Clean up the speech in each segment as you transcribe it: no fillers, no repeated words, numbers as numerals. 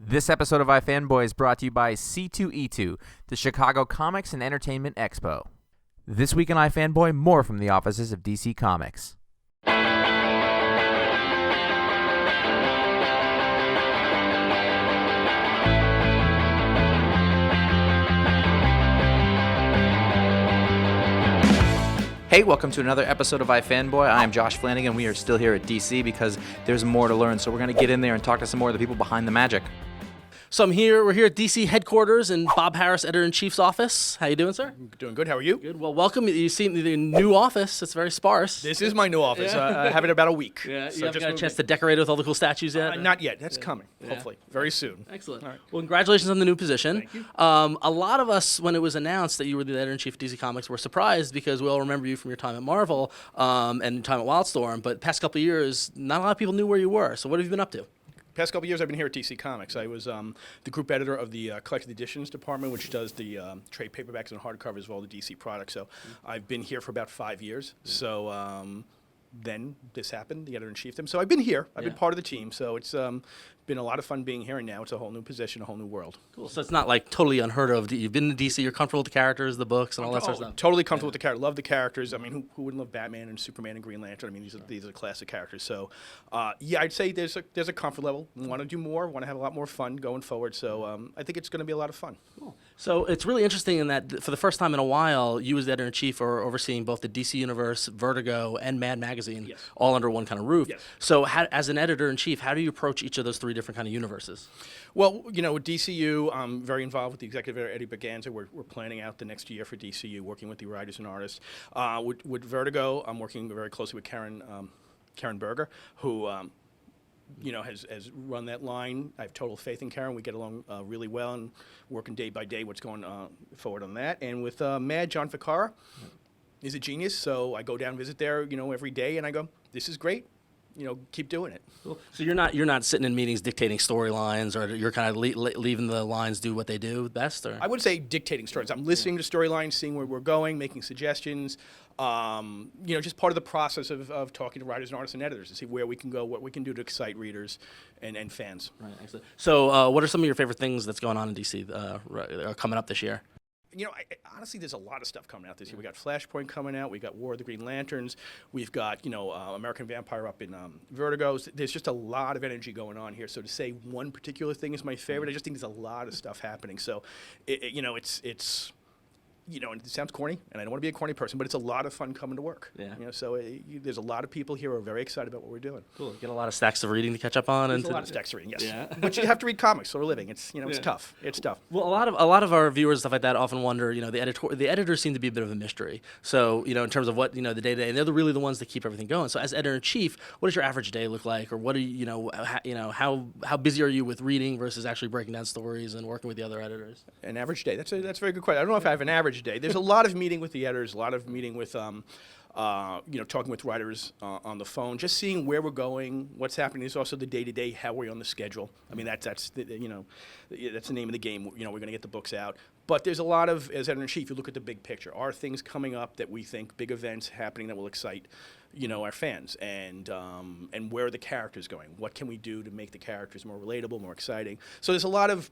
This episode of iFanboy is brought to you by C2E2, the Chicago Comics and Entertainment Expo. This week in iFanboy, more from the offices of DC Comics. Hey, welcome to another episode of iFanboy. I'm Josh Flanagan. We are still here at DC because there's more to learn. So we're going to get in there and talk to some more of the people behind the magic. So we're here at DC headquarters in Bob Harras, Editor-in-Chief's office. How you doing, sir? Doing good. How are you? Good. Well, welcome. You see the new office. It's very sparse. This is my new office. I have it about a week. Yeah, so you haven't got a chance to decorate it with all the cool statues yet? Not yet. That's coming, hopefully, very soon. Excellent. All right. Well, congratulations on the new position. Thank you. A lot of us, when it was announced that you were the editor-in-chief of DC Comics, were surprised because we all remember you from your time at Marvel and your time at Wildstorm. But past couple of years, not a lot of people knew where you were. So what have you been up to? Past couple of years, I've been here at DC Comics. I was the group editor of the collected editions department, which does the trade paperbacks and hardcovers of all the DC products. So I've been here for about 5 years. So then this happened, the editor-in-chief thing. So I've been here. I've been part of the team. So it's been a lot of fun being here, and now it's a whole new position, a whole new world. Cool. So it's not like totally unheard of. You've been to DC, you're comfortable with the characters, the books, and all that sort of stuff. Totally comfortable with the character. Love the characters. I mean, who wouldn't love Batman and Superman and Green Lantern? I mean, these are classic characters. So, yeah, I'd say there's a comfort level. Want to do more. Want to have a lot more fun going forward. So I think it's going to be a lot of fun. Cool. So it's really interesting in that for the first time in a while, you as the editor-in-chief are overseeing both the DC Universe, Vertigo, and Mad Magazine, all under one kind of roof. Yes. So as an editor-in-chief, how do you approach each of those three different kind of universes? Well, you know, with DCU, I'm very involved with the executive editor, Eddie Berganza. We're planning out the next year for DCU, working with the writers and artists. With Vertigo, I'm working very closely with Karen Berger, who you know, has run that line. I have total faith in Karen. We get along really well and working day by day what's going forward on that. And with Mad, John Ficarra is a genius, so I go down and visit there, you know, every day, and I go, this is great. You know, keep doing it. Cool. So you're not sitting in meetings dictating storylines, or you're kind of leaving the lines do what they do best, or? I would say dictating stories. I'm listening to storylines, seeing where we're going, making suggestions. You know, just part of the process of talking to writers and artists and editors to see where we can go, what we can do to excite readers and fans. Right. Excellent. So, what are some of your favorite things that's going on in DC coming up this year? You know, honestly, there's a lot of stuff coming out this year. We got Flashpoint coming out. We got War of the Green Lanterns. We've got, you know, American Vampire up in Vertigo. There's just a lot of energy going on here. So to say one particular thing is my favorite, I just think there's a lot of stuff happening. So, you know, it's you know, and it sounds corny, and I don't want to be a corny person, but it's a lot of fun coming to work. Yeah. You know, so there's a lot of people here who are very excited about what we're doing. Cool. Get a lot of stacks of reading to catch up on. There's a lot of stacks of reading, yes. Yeah. But you have to read comics for a living. It's, you know, it's tough. It's tough. Well, a lot of our viewers, stuff like that, often wonder, you know, the editors seem to be a bit of a mystery. So, you know, in terms of what, you know, the day-to-day, and they're really the ones that keep everything going. So as editor-in-chief, what does your average day look like? Or what are you know, how busy are you with reading versus actually breaking down stories and working with the other editors? An average day. That's a very good question. I don't know if I have an average day. There's a lot of meeting with the editors, a lot of meeting with, you know, talking with writers on the phone, just seeing where we're going, what's happening. There's also the day-to-day, how we're on the schedule. I mean, that's the, you know, that's the name of the game. You know, we're going to get the books out. But there's a lot of, as editor-in-chief, you look at the big picture. Are things coming up that we think, big events happening that will excite, you know, our fans? And where are the characters going? What can we do to make the characters more relatable, more exciting? So there's a lot of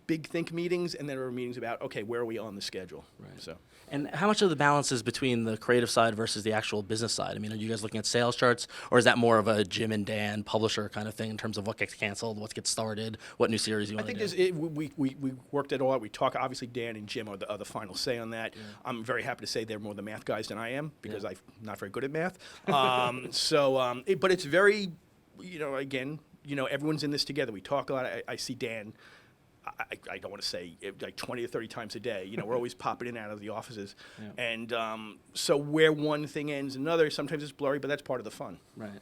big think meetings, and then there are meetings about, okay, where are we on the schedule? Right. So. And how much of the balance is between the creative side versus the actual business side? I mean, are you guys looking at sales charts, or is that more of a Jim and Dan publisher kind of thing in terms of what gets canceled, what gets started, what new series you want to do? I think we worked it all out. We talk, obviously Dan and Jim are the final say on that. Yeah. I'm very happy to say they're more the math guys than I am, because I'm not very good at math. But it's very, you know, again, you know, everyone's in this together. We talk a lot. I see Dan, I don't want to say like 20 or 30 times a day. You know, we're always popping in and out of the offices. Yeah. And so where one thing ends another, sometimes it's blurry, but that's part of the fun. Right.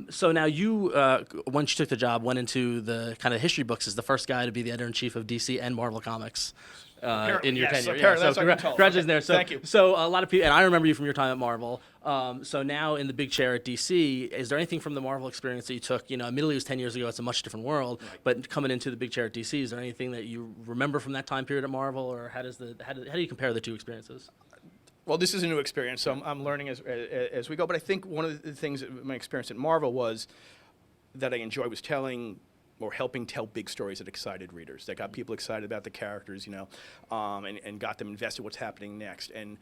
So now you, once you took the job, went into the kind of history books as the first guy to be the editor-in-chief of DC and Marvel Comics. In your tenure. Yeah, so congratulations there. So, thank you. So a lot of people, and I remember you from your time at Marvel. So now in the big chair at DC, is there anything from the Marvel experience that you took? You know, admittedly it was 10 years ago. It's a much different world. Right. But coming into the big chair at DC, is there anything that you remember from that time period at Marvel, or how do you compare the two experiences? Well, this is a new experience, so I'm learning as we go. But I think one of the things, my experience at Marvel was that I enjoyed was telling or helping tell big stories that excited readers, that got people excited about the characters, and got them invested in what's happening next. And,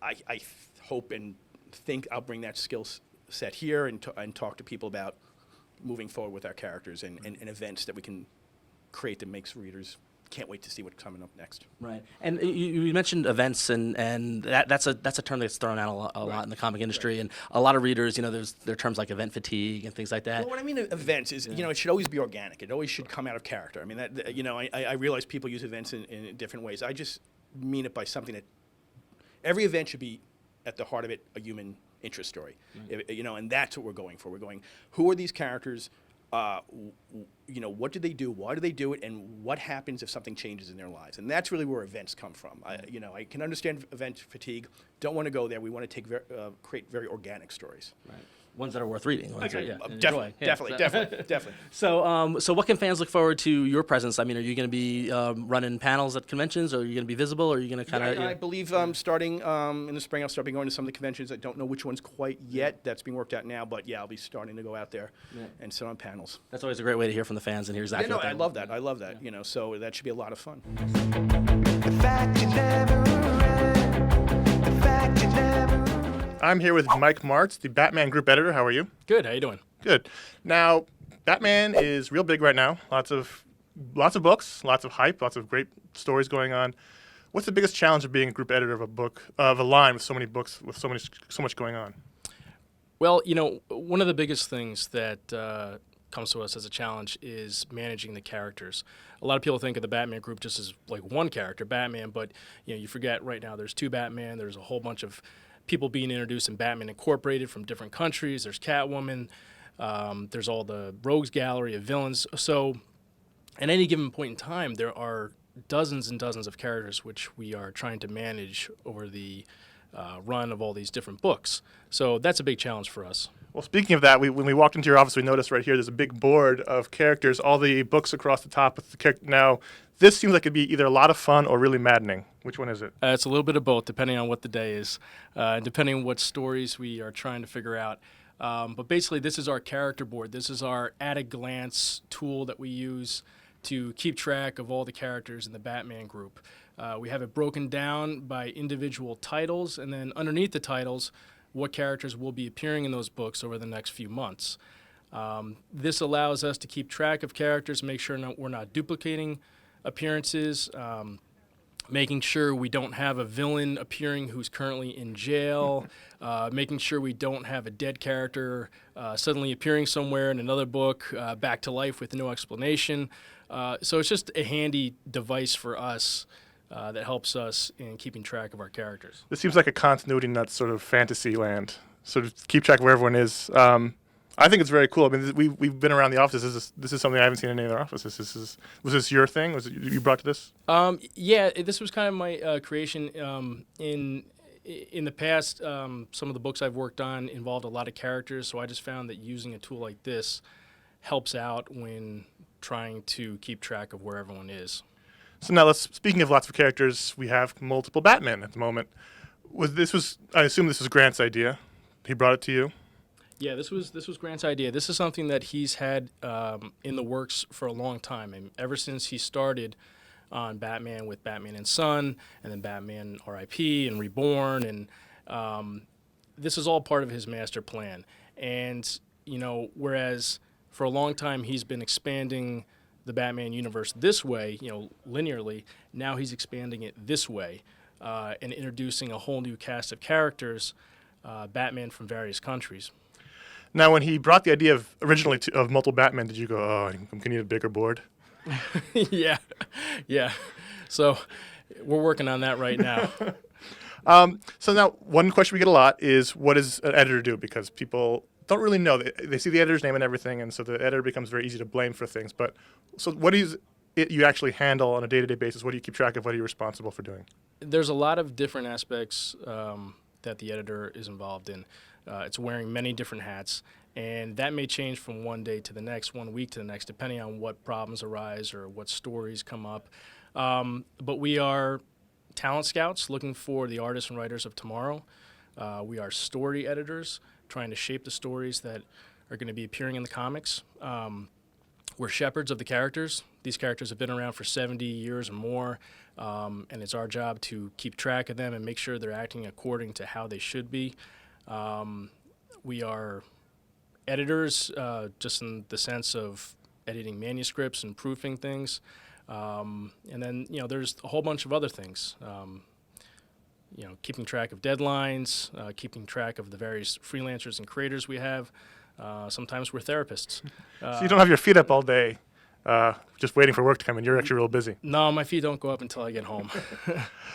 I hope and think I'll bring that skill set here and talk to people about moving forward with our characters and events that we can create that makes readers can't wait to see what's coming up next. Right, and you mentioned events, and that's a term that's thrown out a lot in the comic industry, and a lot of readers, there are terms like event fatigue and things like that. Well, what I mean events is, it should always be organic. It always should come out of character. I mean, I realize people use events in different ways. I just mean it by something that every event should be at the heart of it a human interest story. And that's what we're going for. We're going, who are these characters? What do they do? Why do they do it? And what happens if something changes in their lives? And that's really where events come from. I can understand event fatigue. Don't want to go there. We want to create very organic stories. Right. Ones that are worth reading. Definitely. So what can fans look forward to your presence? I mean, are you going to be running panels at conventions, or are you going to be visible, or are you going to kind of? I believe starting in the spring, I'll start going to some of the conventions. I don't know which ones quite yet. That's being worked out now, but yeah, I'll be starting to go out there and sit on panels. That's always a great way to hear from the fans and hear exactly. I love that. I love that. So that should be a lot of fun. I'm here with Mike Martz, the Batman Group editor. How are you? Good. How you doing? Good. Now, Batman is real big right now. Lots of books, lots of hype, lots of great stories going on. What's the biggest challenge of being a group editor of a line with so many books, with so much going on? Well, one of the biggest things that comes to us as a challenge is managing the characters. A lot of people think of the Batman Group just as like one character, Batman, but you forget right now there's two Batman. There's a whole bunch of people being introduced in Batman Incorporated from different countries. There's Catwoman. There's all the rogues gallery of villains. So at any given point in time, there are dozens and dozens of characters which we are trying to manage over the run of all these different books. So that's a big challenge for us. Well, speaking of that, when we walked into your office, we noticed right here there's a big board of characters, all the books across the top with the character. Now, this seems like it'd be either a lot of fun or really maddening. Which one is it? It's a little bit of both, depending on what the day is, depending on what stories we are trying to figure out. But basically, this is our character board. This is our at-a-glance tool that we use to keep track of all the characters in the Batman Group. We have it broken down by individual titles, and then underneath the titles, what characters will be appearing in those books over the next few months. This allows us to keep track of characters, make sure we're not duplicating appearances, making sure we don't have a villain appearing who's currently in jail, making sure we don't have a dead character suddenly appearing somewhere in another book, back to life with no explanation. So it's just a handy device for us that helps us in keeping track of our characters. This seems like a continuity nut sort of fantasy land, sort of keep track of where everyone is. I think it's very cool. I mean, we've been around the office. This is something I haven't seen in any other offices. Was this your thing? Was it you brought to this? Yeah, this was kind of my creation. In the past, some of the books I've worked on involved a lot of characters, so I just found that using a tool like this helps out when trying to keep track of where everyone is. So now, speaking of lots of characters, we have multiple Batmen at the moment. I assume this was Grant's idea. He brought it to you. Yeah, this was Grant's idea. This is something that he's had in the works for a long time, and ever since he started on Batman with Batman and Son, and then Batman R.I.P. and Reborn, and this is all part of his master plan. And whereas for a long time he's been expanding the Batman universe this way, linearly, now he's expanding it this way and introducing a whole new cast of characters, Batman from various countries. Now, when he brought the idea originally of multiple Batman, did you go, "Oh, I'm gonna need a bigger board"? Yeah. So we're working on that right now. So now, one question we get a lot is, what does an editor do? Because people don't really know. They see the editor's name and everything, and so the editor becomes very easy to blame for things. But so what is it you actually handle on a day-to-day basis? What do you keep track of? What are you responsible for doing? There's a lot of different aspects that the editor is involved in. It's wearing many different hats, and that may change from one day to the next, 1 week to the next, depending on what problems arise or what stories come up. But we are talent scouts looking for the artists and writers of tomorrow. We are story editors trying to shape the stories that are going to be appearing in the comics. we're shepherds of the characters. These characters have been around for 70 years or more, and it's our job to keep track of them and make sure they're acting according to how they should be. We are editors, just in the sense of editing manuscripts and proofing things. And then, there's a whole bunch of other things. Keeping track of deadlines, keeping track of the various freelancers and creators we have. Sometimes we're therapists. So you don't have your feet up all day, just waiting for work to come in. You're actually real busy. No, my feet don't go up until I get home.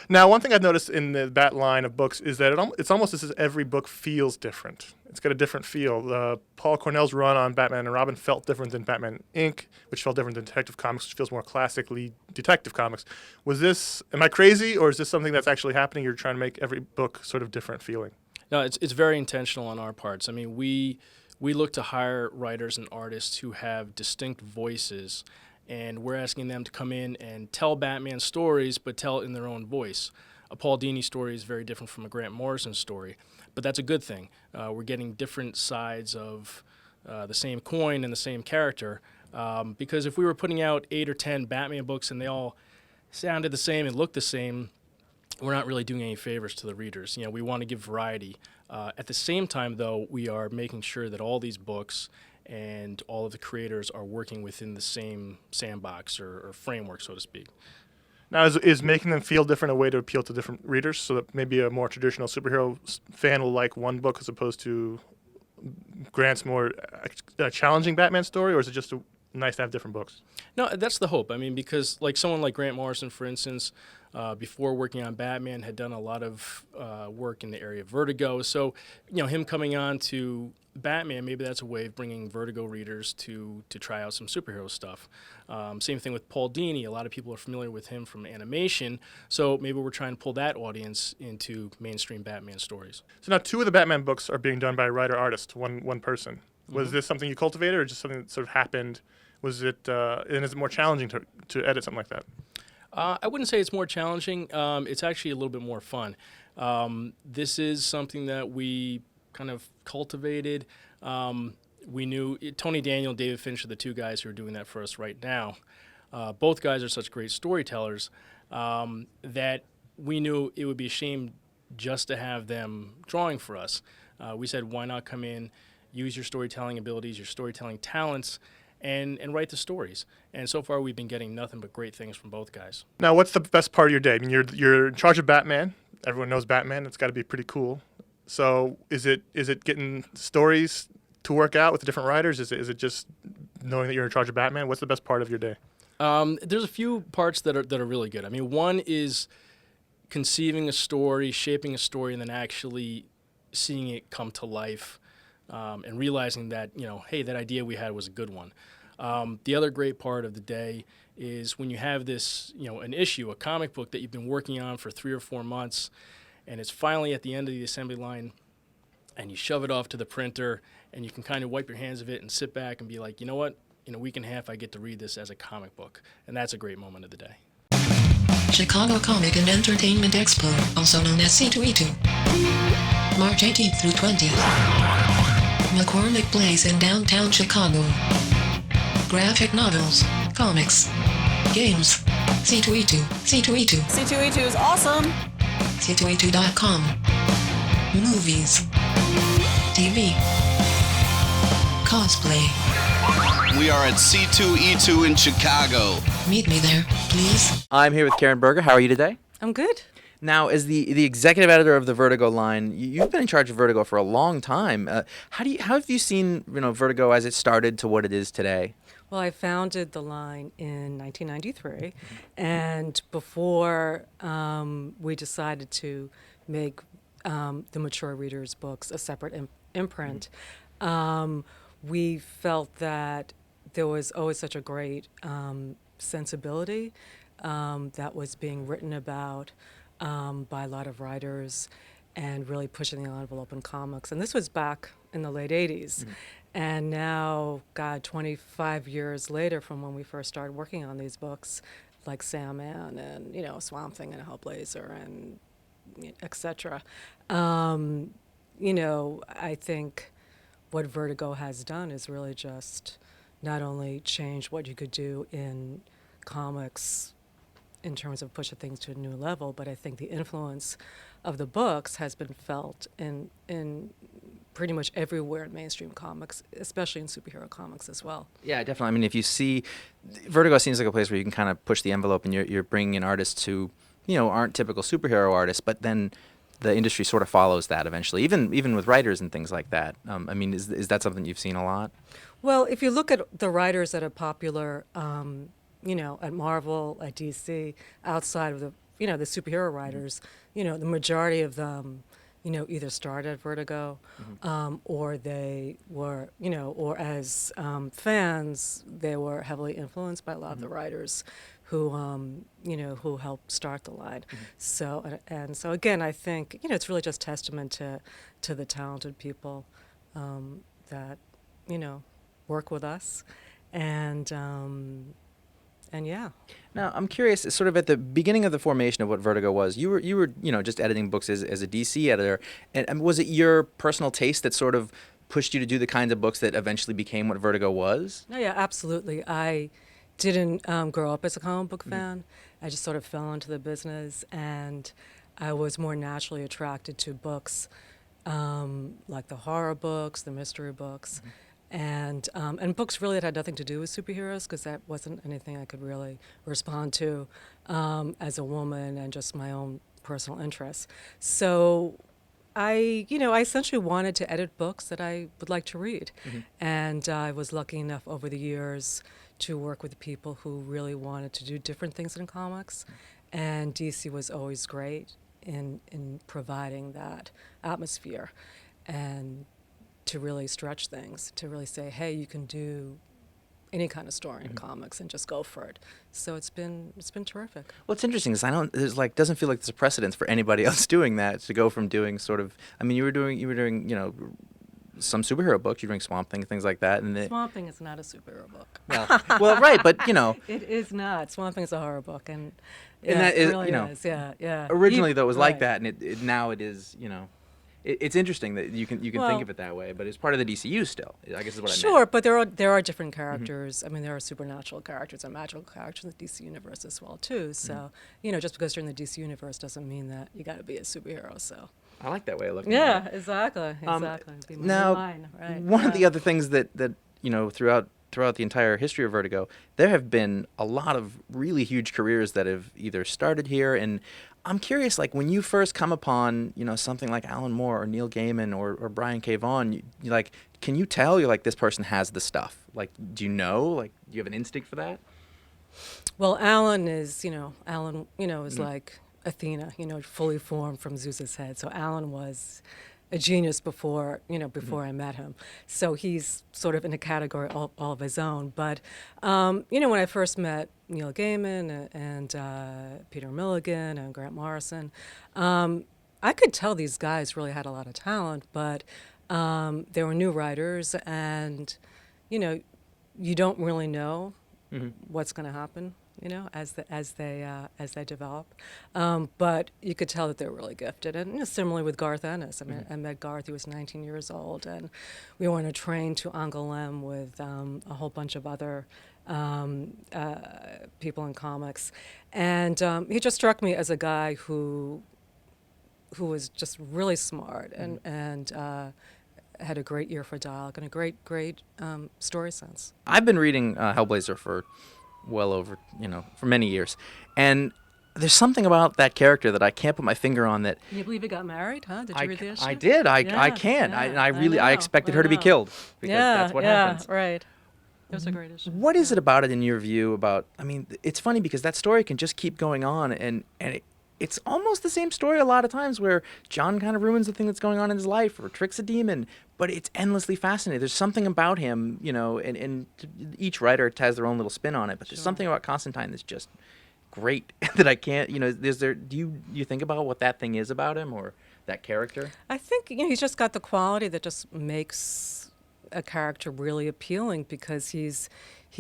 Now, one thing I've noticed in the Bat line of books is that it's almost as if every book feels different. It's got a different feel. Paul Cornell's run on Batman and Robin felt different than Batman Inc., which felt different than Detective Comics, which feels more classically Detective Comics. Am I crazy, or is this something that's actually happening? You're trying to make every book sort of different feeling? No, it's very intentional on our parts. I mean, we look to hire writers and artists who have distinct voices, and we're asking them to come in and tell Batman stories, but tell it in their own voice. A Paul Dini story is very different from a Grant Morrison story, but that's a good thing. We're getting different sides of the same coin and the same character, because if we were putting out 8 or 10 Batman books and they all sounded the same and looked the same, we're not really doing any favors to the readers. We want to give variety. At the same time, though, we are making sure that all these books and all of the creators are working within the same sandbox or framework, so to speak. Now, is making them feel different a way to appeal to different readers, so that maybe a more traditional superhero fan will like one book as opposed to Grant's more challenging Batman story, or is it just nice to have different books? No, that's the hope. I mean, because someone like Grant Morrison, for instance, before working on Batman, had done a lot of work in the area of Vertigo. So, him coming on to Batman, maybe that's a way of bringing Vertigo readers to try out some superhero stuff. Same thing with Paul Dini. A lot of people are familiar with him from animation, so maybe we're trying to pull that audience into mainstream Batman stories. So now 2 of the Batman books are being done by a writer-artist, one person. Was this something you cultivated, or just something that sort of happened? Was it, and is it more challenging to edit something like that? I wouldn't say it's more challenging. It's actually a little bit more fun. This is something that we kind of cultivated. We knew Tony Daniel and David Finch are the 2 guys who are doing that for us right now. Both guys are such great storytellers that we knew it would be a shame just to have them drawing for us. We said, why not come in, use your storytelling abilities, your storytelling talents, and write the stories. And so far, we've been getting nothing but great things from both guys. Now, what's the best part of your day? I mean, you're in charge of Batman. Everyone knows Batman. It's got to be pretty cool. So is it getting stories to work out with the different writers? Is it just knowing that you're in charge of Batman? What's the best part of your day? There's a few parts that are really good. I mean, one is conceiving a story, shaping a story, and then actually seeing it come to life, and realizing that, hey, that idea we had was a good one. The other great part of the day is when you have this, an issue, a comic book that you've been working on for 3 or 4 months, and it's finally at the end of the assembly line, and you shove it off to the printer, and you can kind of wipe your hands of it and sit back and be like, you know what? In a week and a half, I get to read this as a comic book, and that's a great moment of the day. Chicago Comic and Entertainment Expo, also known as C2E2. March 18th through 20th. McCormick Place in downtown Chicago. Graphic novels, comics, games. C2E2, C2E2. C2E2 is awesome. C2E2.com. Movies. TV. Cosplay. We are at C2E2 in Chicago. Meet me there, please. I'm here with Karen Berger. How are you today? I'm good. Now, as the executive editor of the Vertigo line, you've been in charge of Vertigo for a long time. How have you seen Vertigo as it started to what it is today? Well, I founded the line in 1993, and before we decided to make the mature readers' books a separate imprint, we felt that there was always such a great sensibility that was being written about by a lot of writers and really pushing the envelope in comics. And this was back in the late 80s. And now, 25 years later from when we first started working on these books, like Sandman and, Swamp Thing and Hellblazer and et cetera, I think what Vertigo has done is really just, not only changed what you could do in comics in terms of pushing things to a new level, but I think the influence of the books has been felt in pretty much everywhere in mainstream comics, especially in superhero comics as well. Yeah, definitely. I mean, if you see, Vertigo seems like a place where you can kind of push the envelope, and you're bringing in artists who, aren't typical superhero artists, but then the industry sort of follows that eventually, even with writers and things like that. I mean, is that something you've seen a lot? Well, if you look at the writers that are popular, at Marvel, at DC, outside of the superhero writers, the majority of them, either started at Vertigo, or they were, or as fans, they were heavily influenced by a lot of the writers who, who helped start the line. So, and so again, I think, it's really just testament to the talented people that, work with us. And yeah. Now, I'm curious, sort of at the beginning of the formation of what Vertigo was, you were just editing books as a DC editor, and was it your personal taste that sort of pushed you to do the kinds of books that eventually became what Vertigo was? Oh, yeah, absolutely. I didn't grow up as a comic book fan. I just sort of fell into the business, and I was more naturally attracted to books like the horror books, the mystery books. And books really that had nothing to do with superheroes, because that wasn't anything I could really respond to as a woman, and just my own personal interests. So I essentially wanted to edit books that I would like to read. And I was lucky enough over the years to work with people who really wanted to do different things in comics. And DC was always great in providing that atmosphere, and to really stretch things, to really say, hey, you can do any kind of story in comics and just go for it. So it's been terrific. Well, it's interesting because doesn't feel like there's a precedence for anybody else doing that, to go from doing sort of, I mean, you were doing some superhero books, you're doing Swamp Thing, things like that, and Swamp Thing is not a superhero book. well, right, but it is not. Swamp Thing is a horror book, and that is, it really is. Yeah. Originally, though, it was like right. that, and now it is, It's interesting that you can think of it that way, but it's part of the DCU still, I guess is what I meant. Sure, but there are different characters. I mean, there are supernatural characters and magical characters in the DC universe as well, too. So, just because you're in the DC universe doesn't mean that you got to be a superhero. So. I like that way of looking at it. Exactly. Be more now, in line, right? one of the other things that throughout the entire history of Vertigo, there have been a lot of really huge careers that have either started here, and I'm curious, like, when you first come upon, something like Alan Moore or Neil Gaiman or Brian K. Vaughan, you like, can you tell you're like, this person has the stuff? Like, do you know? Like, do you have an instinct for that? Well, Alan is, is like Athena, fully formed from Zeus's head. So Alan was a genius before I met him. So he's sort of in a category all of his own. But, when I first met Neil Gaiman and Peter Milligan and Grant Morrison, I could tell these guys really had a lot of talent, but they were new writers, and, you don't really know what's going to happen, as they develop. But you could tell that they were really gifted. And similarly with Garth Ennis. I mean, I met Garth, he was 19 years old, and we were on a train to Angoulême with a whole bunch of other people in comics. And he just struck me as a guy who was just really smart and had a great ear for dialogue and a great story sense. I've been reading Hellblazer for well over, for many years. And there's something about that character that I can't put my finger on that. Can you believe he got married, huh? Did you read the issue? I did. I can't. I expected her to be killed, because that's what happens. Yeah, right. It was a great issue. What is it about it, in your view, it's funny because that story can just keep going on, and it's almost the same story a lot of times, where John kind of ruins the thing that's going on in his life or tricks a demon, but it's endlessly fascinating. There's something about him, and each writer has their own little spin on it, but there's something about Constantine that's just great that I can't, do you think about what that thing is about him, or that character? I think, he's just got the quality that just makes a character really appealing, because he's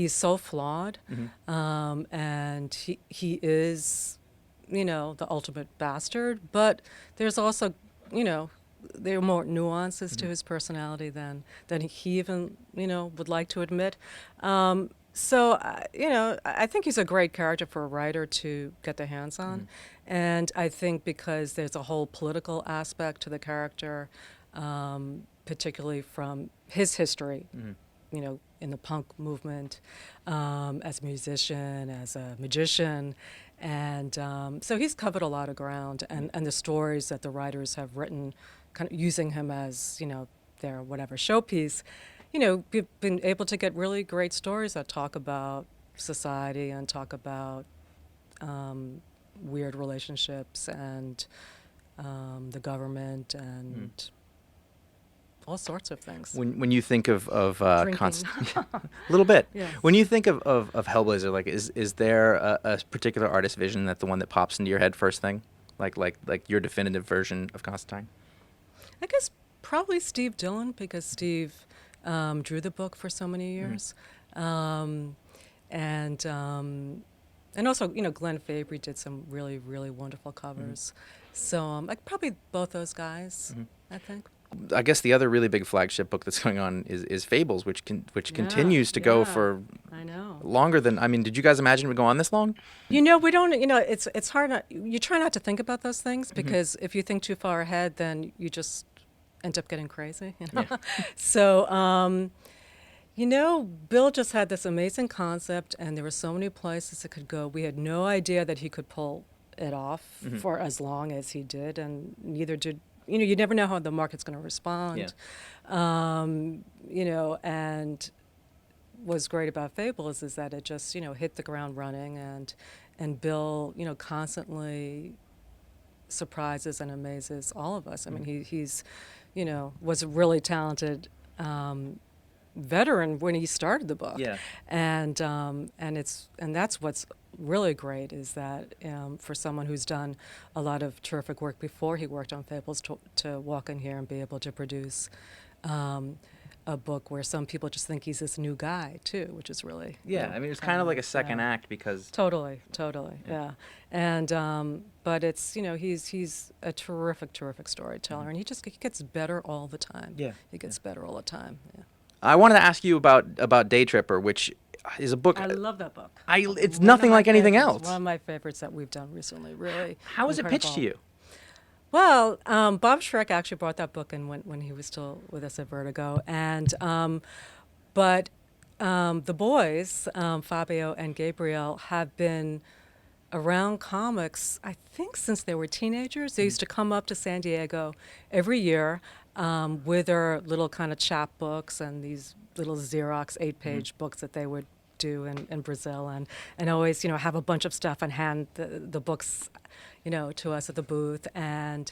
so flawed, and he is, the ultimate bastard, but there's also, there are more nuances to his personality than he even, would like to admit. I think he's a great character for a writer to get their hands on. And I think because there's a whole political aspect to the character, particularly from his history, in the punk movement, as a musician, as a magician. And so he's covered a lot of ground. And the stories that the writers have written, kind of using him as, their whatever showpiece, we've been able to get really great stories that talk about society and talk about weird relationships and the government and all sorts of things. When you think of a Drinking. little bit, Yes. when you think of Hellblazer, like is there a particular artist vision that the one that pops into your head first thing, like your definitive version of Constantine? I guess probably Steve Dillon, because Steve drew the book for so many years, and also Glenn Fabry did some really, really wonderful covers. So like probably both those guys, I think. I guess the other really big flagship book that's going on is Fables, which continues to go for I know. longer than, I mean, did you guys imagine it would go on this long? We don't, it's hard not, you try not to think about those things because if you think too far ahead, then you just end up getting crazy, So, Bill just had this amazing concept and there were so many places it could go. We had no idea that he could pull it off for as long as he did, and neither did, you never know how the market's going to respond. And what's great about Fables is that it just, hit the ground running, and Bill, constantly surprises and amazes all of us. I mean, he's, was a really talented veteran when he started the book. Yeah. And that's what's really great is that for someone who's done a lot of terrific work before he worked on Fables to walk in here and be able to produce a book where some people just think he's this new guy too, which is really I mean, it's kind of like a second act because totally, yeah. And but it's he's a terrific storyteller, and he gets better all the time. He gets better all the time. Yeah. I wanted to ask you about Day Tripper, which is a book. I love that book. It's One nothing of my like anything favorites. else. One of my favorites that we've done recently. Really. How was it pitched to you? Well, Bob Schreck actually brought that book in when he was still with us at Vertigo, and but the boys, Fabio and Gabriel, have been around comics, I think, since they were teenagers. They used to come up to San Diego every year with their little kind of chapbooks and these little Xerox 8-page books that they would do in Brazil, and always have a bunch of stuff and hand the books to us at the booth. And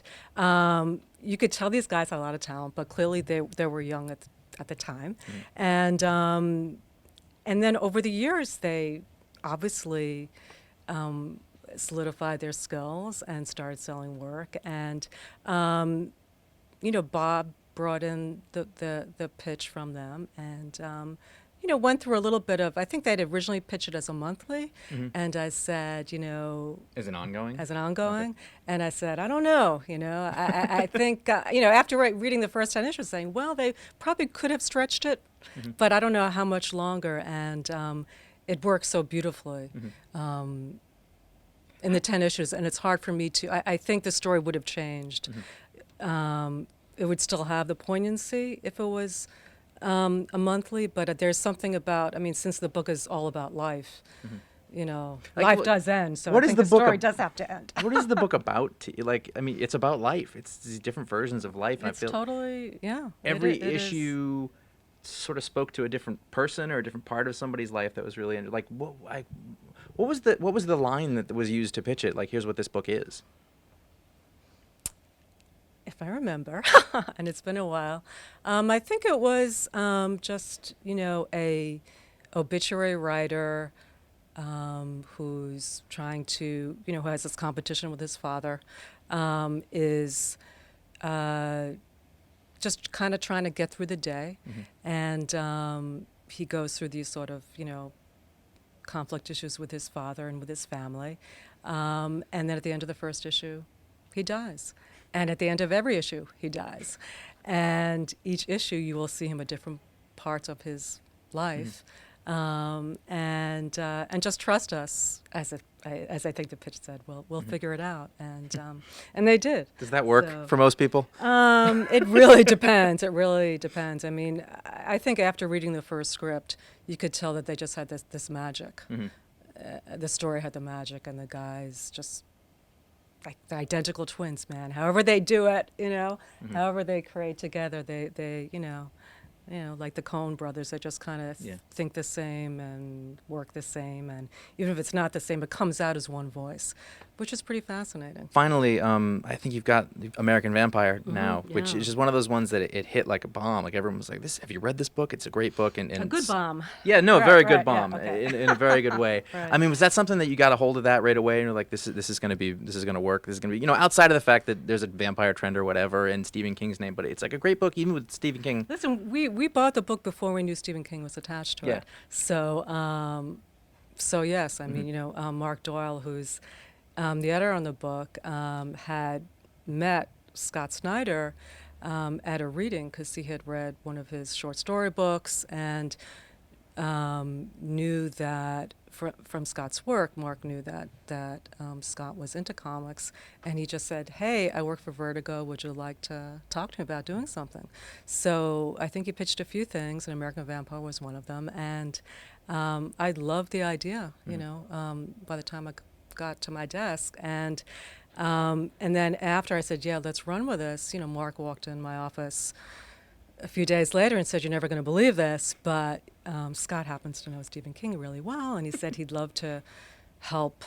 you could tell these guys had a lot of talent, but clearly they were young at the time. And then over the years, they obviously solidified their skills and started selling work. And Bob brought in the pitch from them, and went through a little bit of, I think they'd originally pitched it as a monthly, and I said, As an ongoing? Okay. And I said, I don't know, I think, after reading the first 10 issues, saying, well, they probably could have stretched it, but I don't know how much longer, and it works so beautifully in the 10 issues, and it's hard for me to, I think the story would have changed. It would still have the poignancy if it was a monthly, but there's something about, since the book is all about life, life does end, so I think the story does have to end. What is the book about to you? It's about life. It's these different versions of life. And It's I feel totally, yeah. every it is. issue sort of spoke to a different person or a different part of somebody's life that was really what was the line that was used to pitch it? Like, here's what this book is. If I remember, and it's been a while, I think it was just a obituary writer who's trying to who has this competition with his father, is just kind of trying to get through the day, and he goes through these sort of conflict issues with his father and with his family, and then at the end of the first issue, he dies. And at the end of every issue, he dies. And each issue, you will see him at different parts of his life. And just trust us, as I think the pitch said. We'll figure it out, and they did. Does that work So, for most people? It really depends. It really depends. I mean, I think after reading the first script, you could tell that they just had this magic. The story had the magic, and the guys just like the identical twins, man. However they do it, however they create together, they like the Coen brothers, they just kind of think the same and work the same, and even if it's not the same, it comes out as one voice, which is pretty fascinating. Finally, I think you've got American Vampire now, which yeah. is just one of those ones that it hit like a bomb. Like everyone was like, "This, have you read this book? It's a great book." And A good bomb. Yeah, no, a Right, very right, good yeah, bomb okay. in a very good way. Right. I mean, was that something that you got a hold of that right away, and you're like, "This is going to work. This is going to be," outside of the fact that there's a vampire trend or whatever in Stephen King's name, but it's like a great book even with Stephen King. Listen, we bought the book before we knew Stephen King was attached to Yeah. it. So yes, I mean, Mark Doyle, who's the editor on the book, had met Scott Snyder at a reading because he had read one of his short story books and knew that from Scott's work, Mark knew that Scott was into comics, and he just said, "Hey, I work for Vertigo. Would you like to talk to me about doing something?" So I think he pitched a few things, and American Vampire was one of them. And I loved the idea. By the time I got to my desk, and then after I said, "Yeah, let's run with this," Mark walked in my office a few days later and said, "You're never going to believe this, but Scott happens to know Stephen King really well, and he said he'd love to help,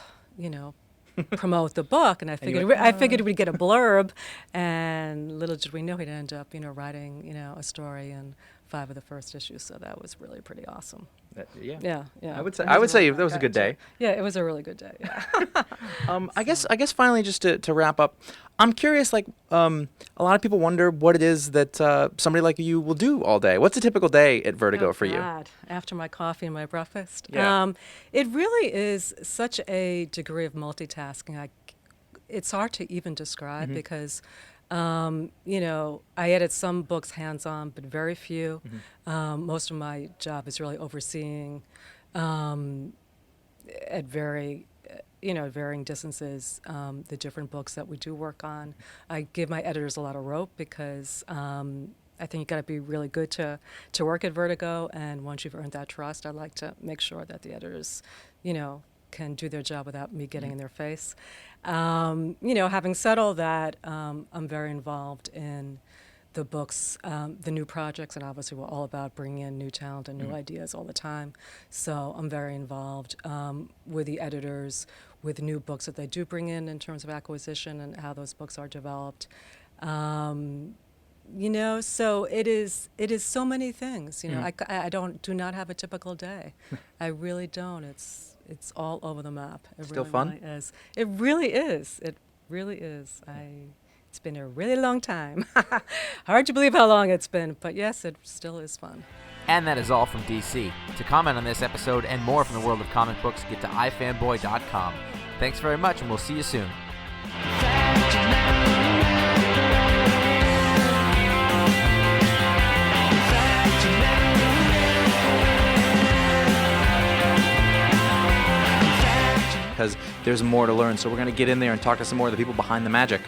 promote the book." And I figured we'd get a blurb, and little did we know he'd end up, writing, a story in 5 of the first issues. So that was really pretty awesome. Yeah. Yeah. I would say that was a good day. Yeah, it was a really good day. Yeah. I guess finally, just to wrap up, I'm curious. Like, a lot of people wonder what it is that somebody like you will do all day. What's a typical day at Vertigo for you? God. After my coffee and my breakfast. Yeah. It really is such a degree of multitasking. It's hard to even describe because, I edit some books hands-on, but very few. Most of my job is really overseeing at varying distances, the different books that we do work on. I give my editors a lot of rope because I think you got to be really good to work at Vertigo, and once you've earned that trust, I like to make sure that the editors, can do their job without me getting in their face. Having said all that, I'm very involved in the books, the new projects, and obviously we're all about bringing in new talent and new ideas all the time. So I'm very involved with the editors, with new books that they do bring in terms of acquisition and how those books are developed. So it is so many things. I do not have a typical day. I really don't. It's all over the map. It Still really, fun? really is. It really is. It really is. It's been a really long time. Hard to believe how long it's been, but yes, it still is fun. And that is all from DC. To comment on this episode and more from the world of comic books, get to iFanboy.com. Thanks very much, and we'll see you soon. Because there's more to learn. So we're going to get in there and talk to some more of the people behind the magic.